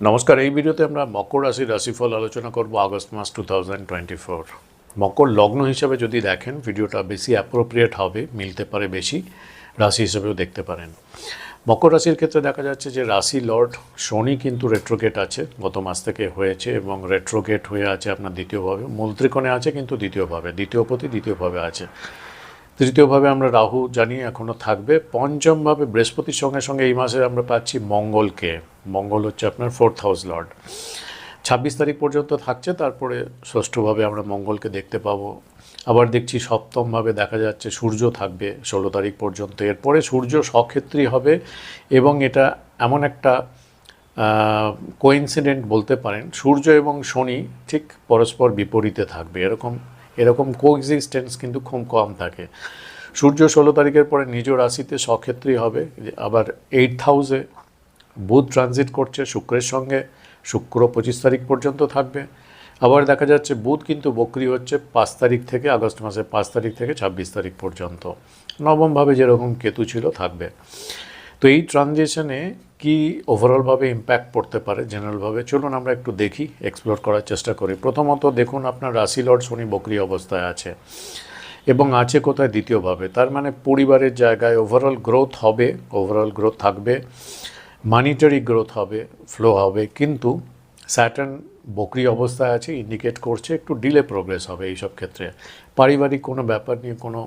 নমস্কার। এই ভিডিওতে আমরা মকর রাশির রাশিফল আলোচনা করব আগস্ট মাস 2024। মকর লগ্ন হিসাবে যদি দেখেন ভিডিওটা বেশি অ্যাপ্রোপ্রিয়েট হবে, মিলতে পারে বেশি, রাশি হিসেবেও দেখতে পারেন। মকর রাশির ক্ষেত্রে দেখা যাচ্ছে যে রাশি লর্ড শনি কিন্তু রেট্রোগেট আছে, গত মাস থেকে হয়েছে এবং রেট্রোগেট হয়ে আছে আপনার দ্বিতীয়ভাবে, মূল ত্রিকোণে আছে কিন্তু দ্বিতীয়ভাবে, দ্বিতীয়পতি দ্বিতীয়ভাবে আছে। তৃতীয়ভাবে আমরা রাহু জানি এখনও থাকবে। পঞ্চমভাবে বৃহস্পতির সঙ্গে সঙ্গে এই মাসে আমরা পাচ্ছি মঙ্গলকে। মঙ্গল হচ্ছে আপনার 4th হাউস লর্ড, 26 তারিখ পর্যন্ত থাকছে, তারপরে ষষ্ঠভাবে আমরা মঙ্গলকে দেখতে পাবো। আবার দেখছি সপ্তমভাবে দেখা যাচ্ছে সূর্য থাকবে 16 তারিখ পর্যন্ত। এরপরে সূর্য স্বক্ষেত্রী হবে এবং এটা এমন একটা কোইন্সিডেন্ট বলতে পারেন, সূর্য এবং শনি ঠিক পরস্পর বিপরীতে থাকবে। এরকম কোএক্সিস্টেন্স কিন্তু খুব কম থাকে। সূর্য 16 তারিখের পরে নিজ রাশিতে স্বক্ষেত্রী হবে। আবার 8th হাউসে বুধ ট্রানজিট করছে শুক্রের সঙ্গে, শুক্র 25 তারিখ পর্যন্ত থাকবে। আবার দেখা যাচ্ছে বুধ কিন্তু বক্রি হচ্ছে 5 তারিখ থেকে, আগস্ট মাসের 5 তারিখ থেকে 26 তারিখ পর্যন্ত। নবমভাবে যেরকম কেতু ছিল থাকবে। তো এই ট্রানজিশনে কি ওভারঅলভাবে ইম্প্যাক্ট পড়তে পারে জেনারেলভাবে, চলুন আমরা একটু দেখি, এক্সপ্লোর করার চেষ্টা করি। প্রথমত দেখুন, আপনার রাশি লর্ড শনি বক্রি অবস্থায় আছে এবং আছে কোথায়? দ্বিতীয়ভাবে। তার মানে পরিবারের জায়গায় ওভারঅল গ্রোথ হবে, ওভারঅল গ্রোথ থাকবে, মানিটারি গ্রোথ হবে, ফ্লো হবে। কিন্তু স্যাটার্ন বক্রি অবস্থায় আছে, ইন্ডিকেট করছে একটু ডিলে প্রোগ্রেস হবে এইসব ক্ষেত্রে। পারিবারিক কোনো ব্যাপার নিয়ে কোনো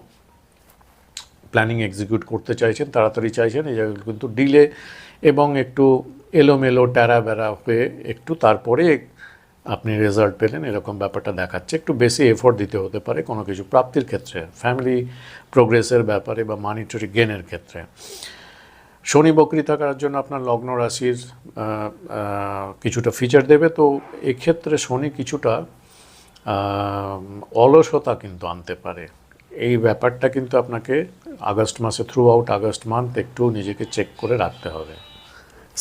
প্ল্যানিং এক্সিকিউট করতে চাইছেন, তাড়াতাড়ি চাইছেন, এই জায়গাগুলো কিন্তু ডিলে এবং একটু এলোমেলো ট্যারা বেড়া হয়ে একটু তারপরে আপনি রেজাল্ট পেলেন, এরকম ব্যাপারটা দেখাচ্ছে। একটু বেশি এফোর্ট দিতে হতে পারে কোনো কিছু প্রাপ্তির ক্ষেত্রে, ফ্যামিলি প্রোগ্রেসের ব্যাপারে বা মানিটারি গেনের ক্ষেত্রে। শনি বক্রি থাকার জন্য আপনার লগ্ন রাশির কিছুটা ফিচার দেবে। তো এক্ষেত্রে শনি কিছুটা অলসতা কিন্তু আনতে পারে। এই ব্যাপারটা কিন্তু আপনাকে আগস্ট মাসে, থ্রু আউট আগস্ট মান্থ একটু নিজেকে চেক করে রাখতে হবে।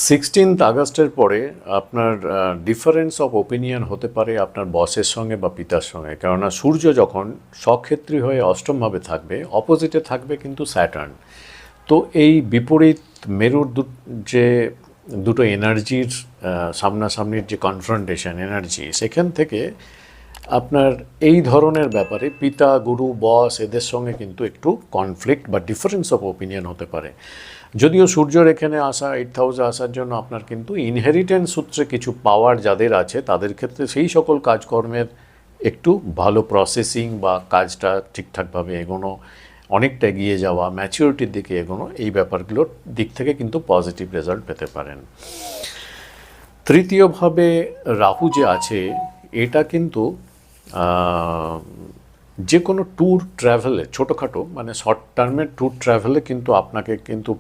16th আগস্টের পরে আপনার ডিফারেন্স অফ ওপিনিয়ন হতে পারে আপনার বসের সঙ্গে বা পিতার সঙ্গে। কেননা সূর্য যখন স্বক্ষেত্রী হয়ে অষ্টমভাবে থাকবে, অপোজিটে থাকবে কিন্তু স্যাটার্ন। তো এই বিপরীত মেরুর যে দুটো এনার্জির সামনাসামনির যে কনফ্রন্টেশন এনার্জি, সেখান থেকে আপনার এই ধরনের ব্যাপারে পিতা, গুরু, বস এদের সঙ্গে কিন্তু একটু কনফ্লিক্ট বা ডিফারেন্স অফ ওপিনিয়ন হতে পারে। যদিও সূর্যর এখানে আসা, 8th হাউসে আসার জন্য আপনার কিন্তু ইনহেরিটেন্স সূত্রে কিছু পাওয়ার যাদের আছে তাদের ক্ষেত্রে সেই সকল কাজকর্মের একটু ভালো প্রসেসিং বা কাজটা ঠিকঠাকভাবে এগোনো, অনেকটা এগিয়ে যাওয়া, ম্যাচিউরিটির দিকে এগোনো, এই ব্যাপারগুলোর দিক থেকে কিন্তু পজিটিভ রেজাল্ট পেতে পারেন। তৃতীয়ভাবে রাহু যে আছে, এটা কিন্তু যে কোনো ট্যুর ট্র্যাভেলে, ছোটোখাটো মানে শর্ট টার্মের ট্যুর ট্র্যাভেলে কিন্তু আপনাকে কিন্তু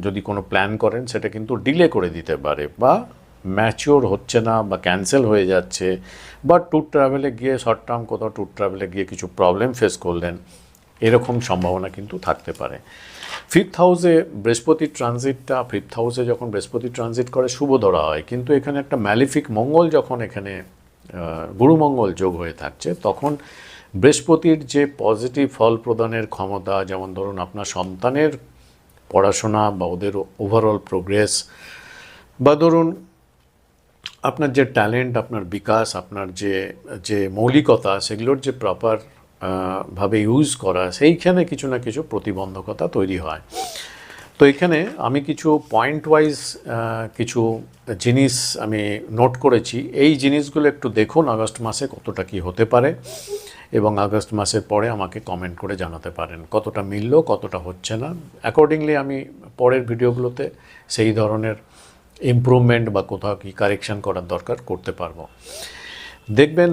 যদি কোনো প্ল্যান করেন সেটা কিন্তু ডিলে করে দিতে পারে, বা ম্যাচিওর হচ্ছে না বা ক্যান্সেল হয়ে যাচ্ছে, বা ট্যুর ট্রাভেলে গিয়ে শর্ট টার্ম কোথাও ট্যুর ট্রাভেলে গিয়ে কিছু প্রবলেম ফেস করলেন, এরকম সম্ভাবনা কিন্তু থাকতে পারে। 5th হাউসে বৃহস্পতির ট্রানজিটটা, 5th হাউসে যখন বৃহস্পতি ট্রানজিট করে শুভ ধরা হয়, কিন্তু এখানে একটা ম্যালিফিক মঙ্গল যখন এখানে গুরুমঙ্গল যোগ হয়ে থাকছে, তখন বৃহস্পতির যে পজিটিভ ফল প্রদানের ক্ষমতা, যেমন ধরুন আপনার সন্তানের পড়াশোনা বা ওদের ওভারঅল প্রোগ্রেস, বা ধরুন আপনার যে ট্যালেন্ট, আপনার বিকাশ, আপনার যে মৌলিকতা, সেগুলোর যে প্রপার ভাবে ইউজ করা, সেইখানে কিছু না কিছু প্রতিবন্ধকতা তৈরি হয়। তো এখানে আমি কিছু পয়েন্ট ওয়াইজ কিছু জিনিস আমি নোট করেছি। এই জিনিসগুলো একটু দেখুন আগস্ট মাসে কতটা কি হতে পারে, এবং আগস্ট মাসের পরে আমাকে কমেন্ট করে জানাতে পারেন কতটা মিলল, কতটা হচ্ছে না। অ্যাকর্ডিংলি আমি পরের ভিডিওগুলোতে সেই ধরনের ইমপ্রুভমেন্ট বা কোথাও কি কারেকশান করার দরকার করতে পারবো। দেখবেন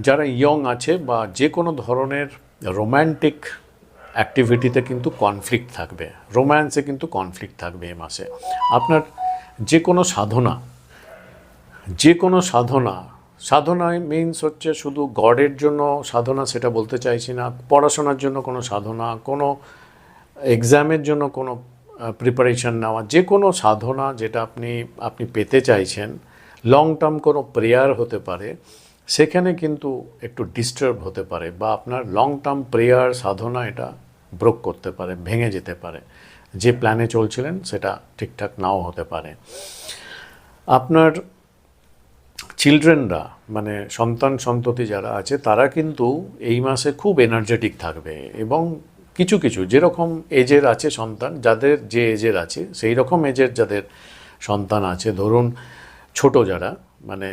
যারা ইয়ং আছে বা যে কোনো ধরনের রোম্যান্টিক অ্যাক্টিভিটিতে কিন্তু কনফ্লিক্ট থাকবে, রোম্যান্সে কিন্তু কনফ্লিক্ট থাকবে এ মাসে। আপনার যে কোনো সাধনায় মিনস হচ্ছে শুধু গডের জন্য সাধনা, সেটা বলতে চাইছি না। পড়াশোনার জন্য কোনো সাধনা, কোনো এক্সামের জন্য কোনো প্রিপারেশন নেওয়া, যে কোনো সাধনা যেটা আপনি পেতে চাইছেন, লং টার্ম কোনো প্রেয়ার হতে পারে, সেখানে কিন্তু একটু ডিস্টার্ব হতে পারে, বা আপনার লং টার্ম প্রেয়ার সাধনা এটা ব্রোক করতে পারে, ভেঙে যেতে পারে। যে প্ল্যানে চলছিলেন সেটা ঠিকঠাক নাও হতে পারে। আপনার চিলড্রেনরা মানে সন্তান সন্ততি যারা আছে তারা কিন্তু এই মাসে খুব এনার্জেটিক থাকবে, এবং কিছু কিছু যেরকম এজের আছে সন্তান, যাদের যে এজের আছে সেই রকম এজের যাদের সন্তান আছে, ধরুন ছোট যারা মানে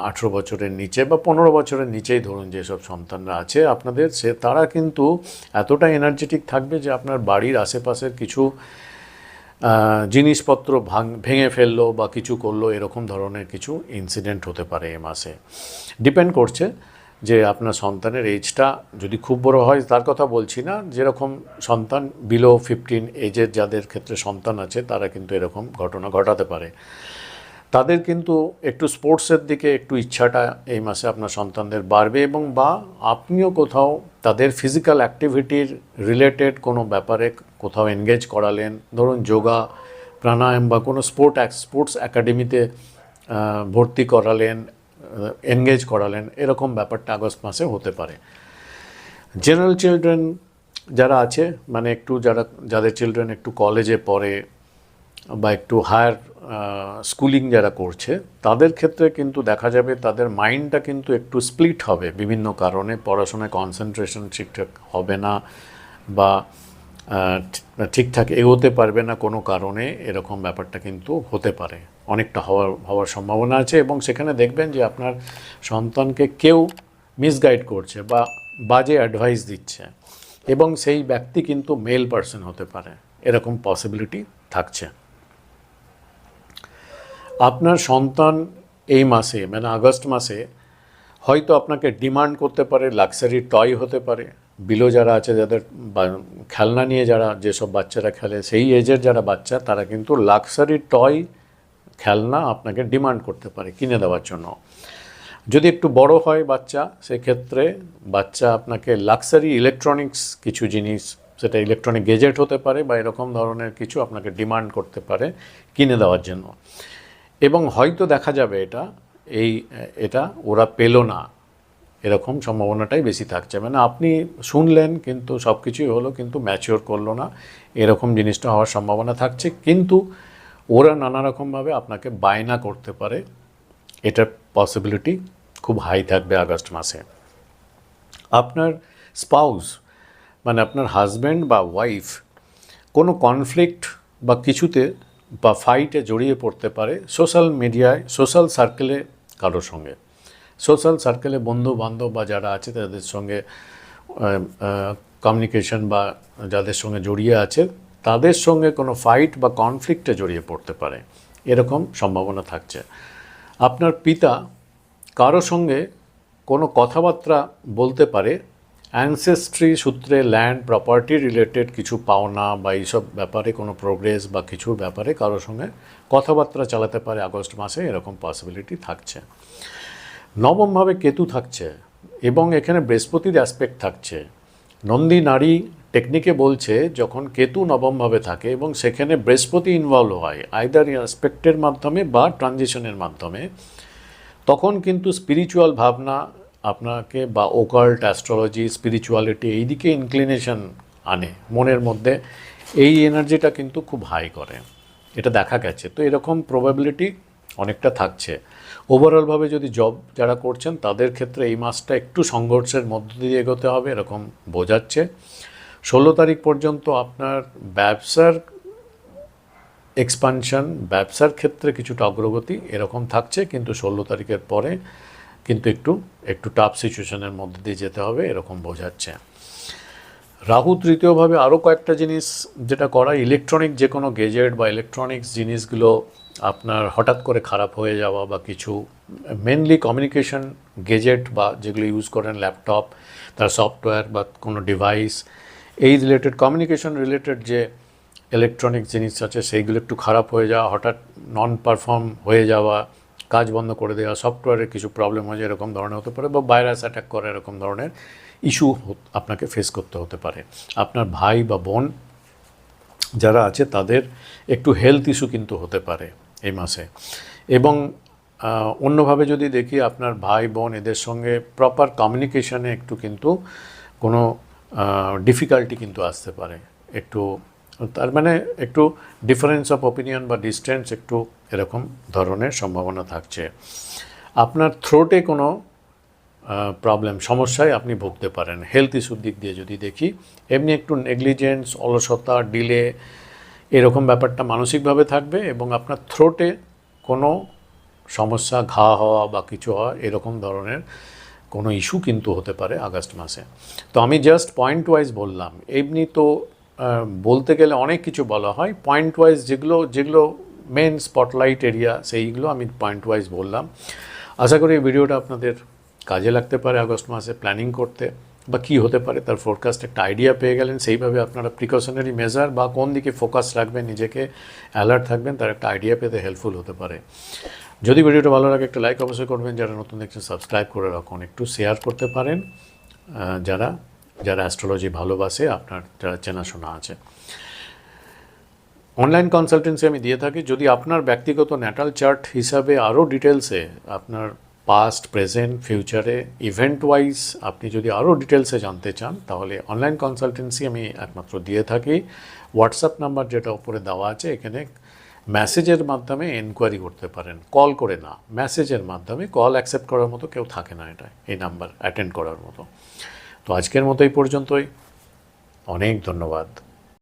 18 বছরের নিচে বা 15 বছরের নিচেই ধরুন যেসব সন্তানরা আছে আপনাদের, তারা কিন্তু এতটা এনার্জেটিক থাকবে যে আপনার বাড়ির আশেপাশের কিছু জিনিসপত্র ভেঙে ফেললো বা কিছু করলো, এরকম ধরনের কিছু ইনসিডেন্ট হতে পারে এ মাসে। ডিপেন্ড করছে যে আপনার সন্তানের এজটা যদি খুব বড় হয় তার কথা বলছি না, যেরকম সন্তান বিলো 15 এজের যাদের ক্ষেত্রে সন্তান আছে তারা কিন্তু এরকম ঘটনা ঘটাতে পারে। তাদের কিন্তু একটু স্পোর্টসের দিকে একটু ইচ্ছাটা এই মাসে আপনার সন্তানদের বাড়বে, এবং বা আপনিও কোথাও তাদের ফিজিক্যাল অ্যাক্টিভিটির রিলেটেড কোনো ব্যাপারে কোথাও এনগেজ করালেন, ধরুন যোগা, প্রাণায়াম বা কোনো স্পোর্টস একাডেমিতে ভর্তি করালেন, এনগেজ করালেন, এরকম ব্যাপারটা আগস্ট মাসে হতে পারে। জেনারেল চিলড্রেন যারা আছে মানে একটু যাদের চিলড্রেন একটু কলেজে পড়ে বা একটু হায়ার স্কুলিং যারা করছে, তাদের ক্ষেত্রে কিন্তু দেখা যাবে তাদের মাইন্ডটা কিন্তু একটু স্প্লিট হবে বিভিন্ন কারণে, পড়াশোনায় কনসেন্ট্রেশন ঠিকঠাক হবে না বা ঠিকঠাক এগোতে পারবে না কোনো কারণে, এরকম ব্যাপারটা কিন্তু হতে পারে, অনেকটা হওয়ার সম্ভাবনা আছে। এবং সেখানে দেখবেন যে আপনার সন্তানকে কেউ মিসগাইড করছে বা বাজে অ্যাডভাইস দিচ্ছে, এবং সেই ব্যক্তি কিন্তু মেল পার্সন হতে পারে, এরকম পসিবিলিটি থাকছে। আপনার সন্তান এই মাসে মানে আগস্ট মাসে হয়তো আপনাকে ডিমান্ড করতে পারে, লাক্সারি টয় হতে পারে, বিলো যারা আছে যাদের খেলনা নিয়ে যেসব বাচ্চারা খেলে সেই এজের যারা বাচ্চা, তারা কিন্তু লাক্সারি টয় খেলনা আপনাকে ডিমান্ড করতে পারে কিনে দেওয়ার জন্য। যদি একটু বড় হয় বাচ্চা, সেক্ষেত্রে বাচ্চা আপনাকে লাক্সারি ইলেকট্রনিক্স কিছু জিনিস, সেটা ইলেকট্রনিক গেজেট হতে পারে বা এরকম ধরনের কিছু আপনাকে ডিমান্ড করতে পারে কিনে দেওয়ার জন্য, এবং হয়তো দেখা যাবে এটা ওরা পেল না, এরকম সম্ভাবনাটাই বেশি থাকছে। মানে আপনি শুনলেন কিন্তু সব কিছুই হলো কিন্তু ম্যাচিওর করলো না, এরকম জিনিসটা হওয়ার সম্ভাবনা থাকছে। কিন্তু ওরা নানা রকমভাবে আপনাকে বায়না করতে পারে, এটার পসিবিলিটি খুব হাই থাকবে আগস্ট মাসে। আপনার স্পাউস মানে আপনার হাজব্যান্ড বা ওয়াইফ কোনো কনফ্লিক্ট বা কিছুতে বা ফাইটে জড়িয়ে পড়তে পারে সোশ্যাল মিডিয়ায়, সোশ্যাল সার্কেলে, কারোর সঙ্গে সোশ্যাল সার্কেলে বন্ধু বান্ধব বা যারা আছে তাদের সঙ্গে কমিউনিকেশন বা যাদের সঙ্গে জড়িয়ে আছে তাদের সঙ্গে কোনো ফাইট বা কনফ্লিক্টে জড়িয়ে পড়তে পারে, এরকম সম্ভাবনা থাকছে। আপনার পিতা কারো সঙ্গে কোনো কথাবার্তা বলতে পারে, অ্যানসেস্ট্রি সূত্রে ল্যান্ড প্রপার্টি রিলেটেড কিছু পাওনা বা এইসব ব্যাপারে কোনো প্রোগ্রেস বা কিছুর ব্যাপারে কারোর সঙ্গে কথাবার্তা চালাতে পারে আগস্ট মাসে, এরকম পসিবিলিটি থাকছে। নবমভাবে কেতু থাকছে এবং এখানে বৃহস্পতির অ্যাসপেক্ট থাকছে। নন্দী নারী টেকনিকে বলছে যখন কেতু নবমভাবে থাকে এবং সেখানে বৃহস্পতি ইনভলভ হয় আইদার অ্যাসপেক্টের মাধ্যমে বা ট্রানজিশনের মাধ্যমে, তখন কিন্তু স্পিরিচুয়াল ভাবনা আপনাকে বা ওকাল্ট, অ্যাস্ট্রোলজি, স্পিরিচুয়ালিটি এই দিকে ইনক্লিনেশন আনে মনের মধ্যে, এই এনার্জিটা কিন্তু খুব হাই করে, এটা দেখা গেছে। তো এরকম প্রবাবিলিটি অনেকটা থাকছে। ওভারঅলভাবে যদি জব যারা করছেন তাদের ক্ষেত্রে এই মাসটা একটু সংঘর্ষের মধ্য দিয়ে এগোতে হবে, এরকম বোঝাচ্ছে। 16 তারিখ পর্যন্ত আপনার ব্যবসার এক্সপানশন, ব্যবসার ক্ষেত্রে কিছুটা অগ্রগতি এরকম থাকছে, কিন্তু 16 তারিখের পরে কিন্তু একটু টাফ সিচুয়েশনের মধ্যে দিয়ে যেতে হবে, এরকম বোঝাচ্ছে। রাহু তৃতীয়ভাবে আরও কয়েকটা জিনিস যেটা করা, ইলেকট্রনিক যে কোনো গেজেট বা ইলেকট্রনিক্স জিনিসগুলো আপনার হঠাৎ করে খারাপ হয়ে যাওয়া বা কিছু, মেনলি কমিউনিকেশন গেজেট বা যেগুলো ইউজ করেন ল্যাপটপ, তার সফটওয়্যার বা কোনো ডিভাইস, এই রিলেটেড কমিউনিকেশন রিলেটেড যে ইলেকট্রনিক জিনিস আছে সেইগুলো একটু খারাপ হয়ে যাওয়া, হঠাৎ নন পারফর্ম হয়ে যাওয়া, কাজ বন্ধ করে দেওয়া, সফটওয়্যারের কিছু প্রবলেম হয়ে যায়, এরকম ধরনের হতে পারে, বা ভাইরাস অ্যাটাক করে, এরকম ধরনের ইস্যু আপনাকে ফেস করতে হতে পারে। আপনার ভাই বা বোন যারা আছে তাদের একটু হেলথ ইস্যু কিন্তু হতে পারে এই মাসে। এবং অন্যভাবে যদি দেখি, আপনার ভাই বোন এদের সঙ্গে প্রপার কমিউনিকেশনে একটু কিন্তু কোনো ডিফিকাল্টি কিন্তু আসতে পারে, একটু তার মানে একটু ডিফারেন্স অফ ওপিনিয়ন বা ডিস্টেন্স একটু এরকম ধরনের সম্ভাবনা থাকছে। আপনার থ্রোটে কোনো প্রবলেম সমস্যায় আপনি ভুগতে পারেন হেলথ ইস্যুর দিক দিয়ে যদি দেখি। এমনি একটু নেগলিজেন্স, অলসতা, ডিলে এরকম ব্যাপারটা মানসিকভাবে থাকবে, এবং আপনার থ্রোটে কোনো সমস্যা, ঘা হওয়া বা কিছু হওয়া এরকম ধরনের কোনো ইস্যু কিন্তু হতে পারে আগস্ট মাসে। তো আমি জাস্ট পয়েন্ট ওয়াইজ বললাম, এমনি তো বলতে গেলে অনেক কিছু বলা হয়, পয়েন্ট ওয়াইজ যেগুলো মেন স্পটলাইট এরিয়া সেইগুলো আমি পয়েন্ট ওয়াইজ বললাম। আশা করি এই ভিডিওটা আপনাদের কাজে লাগতে পারে আগস্ট মাসে প্ল্যানিং করতে, বা কী হতে পারে তার ফোরকাস্ট একটা আইডিয়া পেয়ে গেলেন। সেইভাবে আপনারা প্রিকশনারি মেজার বা কোন দিকে ফোকাস রাখবেন, নিজেকে অ্যালার্ট থাকবেন, তার একটা আইডিয়া পেতে হেল্পফুল হতে পারে। যদি ভিডিওটা ভালো লাগে একটা লাইক অবশ্যই করবেন, যারা নতুন দেখছেন সাবস্ক্রাইব করে রাখুন, একটু শেয়ার করতে পারেন যারা অ্যাস্ট্রোলজি ভালোবাসে, আপনার যারা চেনাশোনা আছে। অনলাইন কনসালটেন্সি আমি দিয়ে থাকি। যদি আপনার ব্যক্তিগত ন্যাটাল চার্ট হিসাবে আরও ডিটেলসে আপনার পাস্ট, প্রেজেন্ট, ফিউচারে ইভেন্ট ওয়াইজ আপনি যদি আরও ডিটেলসে জানতে চান, তাহলে অনলাইন কনসালটেন্সি আমি একমাত্র দিয়ে থাকি। হোয়াটসঅ্যাপ নাম্বার যেটা উপরে দেওয়া আছে, এখানে মেসেজের মাধ্যমে এনকোয়ারি করতে পারেন, কল করে না, মেসেজের মাধ্যমে। কল অ্যাকসেপ্ট করার মতো কেউ থাকে না এটা, এই নাম্বার অ্যাটেন্ড করার মতো। তো আজকের মতো এই পর্যন্তই, অনেক ধন্যবাদ।